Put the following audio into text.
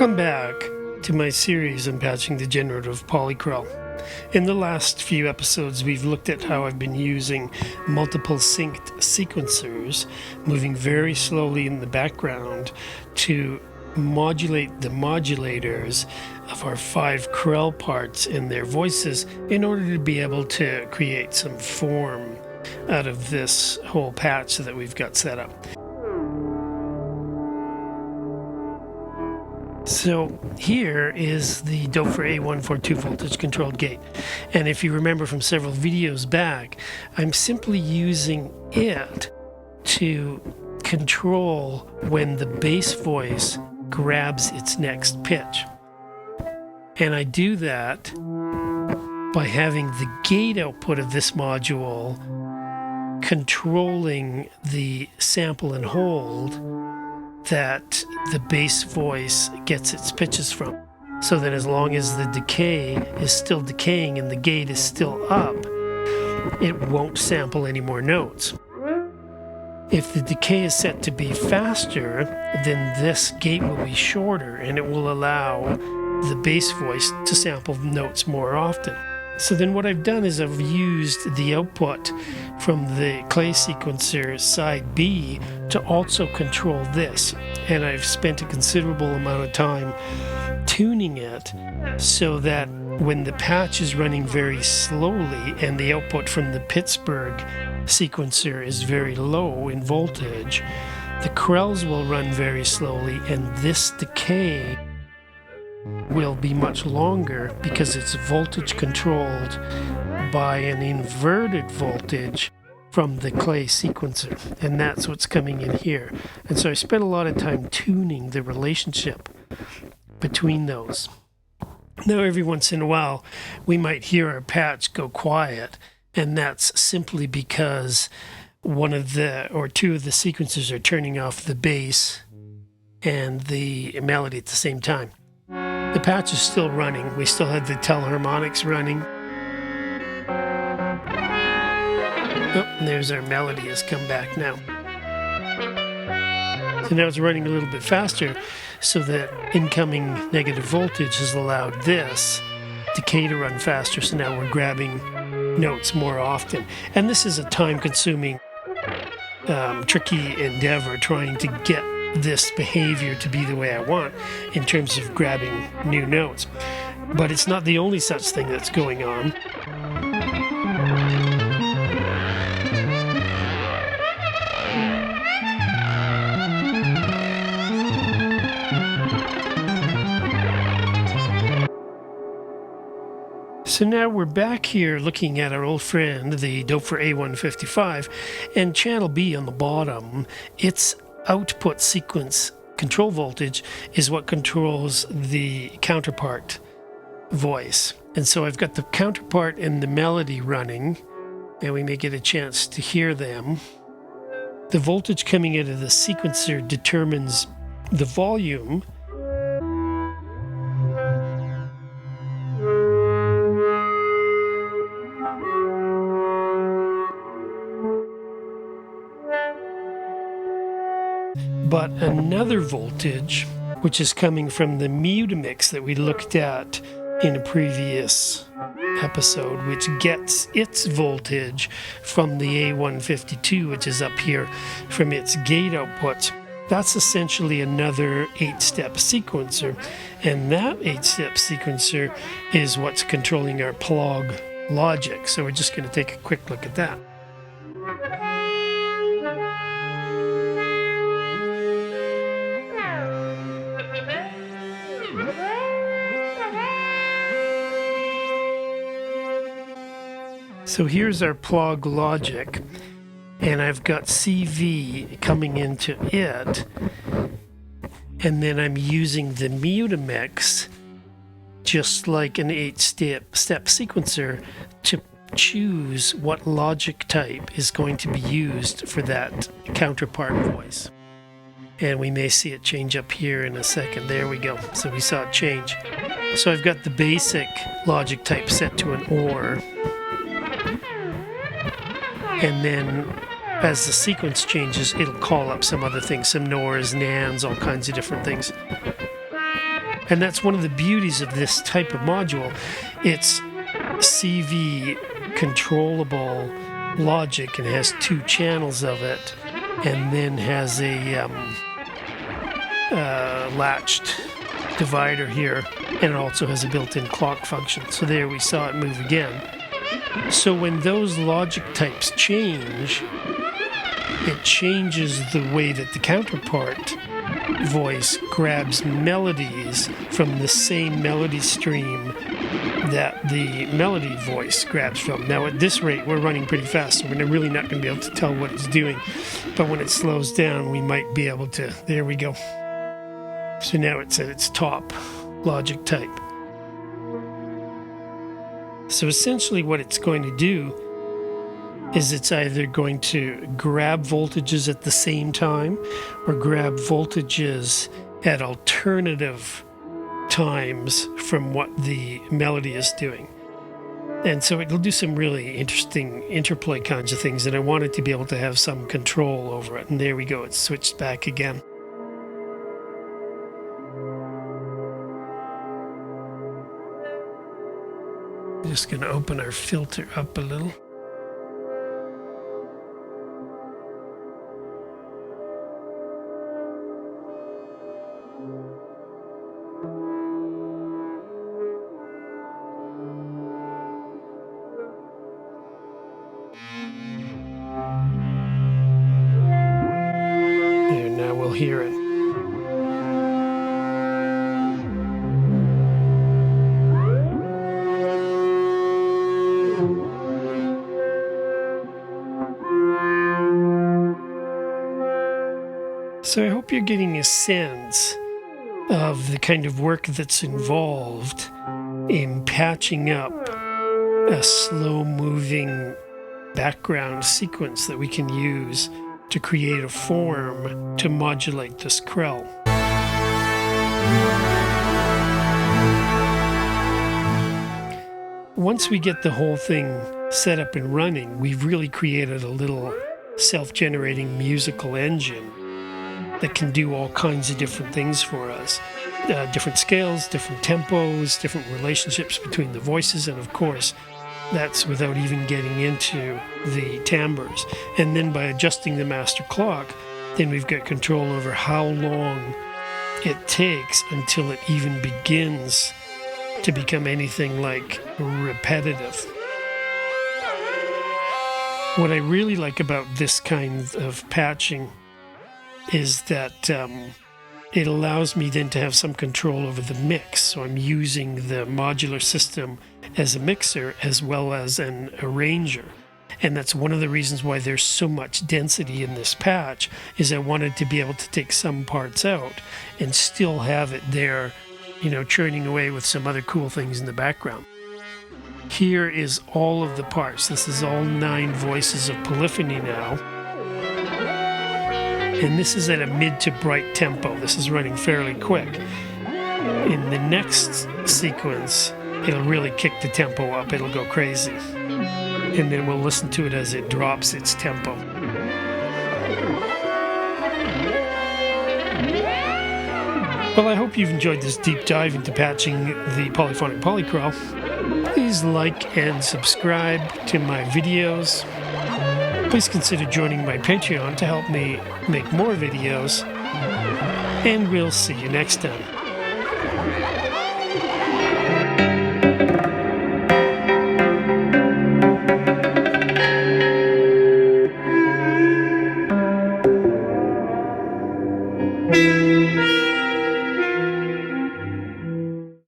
Welcome back to my series on patching the generative Polykrell. In the last few episodes, we've looked at how I've been using multiple synced sequencers, moving very slowly in the background to modulate the modulators of our 5 Krell parts in their voices in order to be able to create some form out of this whole patch that we've got set up. So here is the Doepfer A142 voltage controlled gate, and if you remember from several videos back, I'm simply using it to control when the bass voice grabs its next pitch. And I do that by having the gate output of this module controlling the sample and hold that the bass voice gets its pitches from, so that as long as the decay is still decaying and the gate is still up, it won't sample any more notes. If the decay is set to be faster, then this gate will be shorter and it will allow the bass voice to sample notes more often. So then what I've done is I've used the output from the clay sequencer side B to also control this, and I've spent a considerable amount of time tuning it so that when the patch is running very slowly and the output from the Pittsburgh sequencer is very low in voltage, the Krells will run very slowly and this decay will be much longer because it's voltage controlled by an inverted voltage from the clay sequencer, and that's what's coming in here. And so I spent a lot of time tuning the relationship between those. Now every once in a while we might hear our patch go quiet, and that's simply because one of the or two of the sequencers are turning off the bass and the melody at the same time. The patch is still running. We still have the telharmonics running. Oh, and there's our melody has come back now. So now it's running a little bit faster, so that incoming negative voltage has allowed this decay to run faster, so now we're grabbing notes more often. And this is a time-consuming, tricky endeavor trying to get this behavior to be the way I want in terms of grabbing new notes. But it's not the only such thing that's going on. So now we're back here looking at our old friend, the Doepfer A155, and channel B on the bottom, its output sequence control voltage is what controls the counterpart voice. And so I've got the counterpart and the melody running, and we may get a chance to hear them. The voltage coming out of the sequencer determines the volume. But another voltage, which is coming from the mutamix that we looked at in a previous episode, which gets its voltage from the A152, which is up here, from its gate output. That's essentially another 8-step sequencer, and that 8-step sequencer is what's controlling our plug logic. So we're just going to take a quick look at that. So here's our plug logic, and I've got CV coming into it, and then I'm using the mutamix, just like an 8-step sequencer, to choose what logic type is going to be used for that counterpart voice. And we may see it change up here in a second. There we go. So we saw it change. So I've got the basic logic type set to an OR. And then as the sequence changes, it'll call up some other things, some NORs, NANs, all kinds of different things. And that's one of the beauties of this type of module. It's CV controllable logic and has 2 channels of it, and then has a latched divider here, and it also has a built-in clock function. So there, we saw it move again. So when those logic types change, it changes the way that the counterpart voice grabs melodies from the same melody stream that the melody voice grabs from. Now at this rate, we're running pretty fast, so we're really not going to be able to tell what it's doing. But when it slows down, we might be able to. There we go. So now it's at its top logic type. So essentially what it's going to do is it's either going to grab voltages at the same time or grab voltages at alternative times from what the melody is doing. And so it'll do some really interesting interplay kinds of things, and I wanted to be able to have some control over it. And there we go, it's switched back again. Just going to open our filter up a little. There, now we'll hear it. So I hope you're getting a sense of the kind of work that's involved in patching up a slow-moving background sequence that we can use to create a form to modulate this Krell. Once we get the whole thing set up and running, we've really created a little self-generating musical engine that can do all kinds of different things for us. Different scales, different tempos, different relationships between the voices, and of course, that's without even getting into the timbres. And then by adjusting the master clock, then we've got control over how long it takes until it even begins to become anything like repetitive. What I really like about this kind of patching is that it allows me then to have some control over the mix. So I'm using the modular system as a mixer as well as an arranger. And that's one of the reasons why there's so much density in this patch, is I wanted to be able to take some parts out and still have it there, you know, churning away with some other cool things in the background. Here is all of the parts. This is all 9 voices of polyphony now. And this is at a mid to bright tempo. This is running fairly quick. In the next sequence, it'll really kick the tempo up. It'll go crazy. And then we'll listen to it as it drops its tempo. Well, I hope you've enjoyed this deep dive into patching the polyphonic Polykrell. Please like and subscribe to my videos. Please consider joining my Patreon to help me make more videos, and we'll see you next time.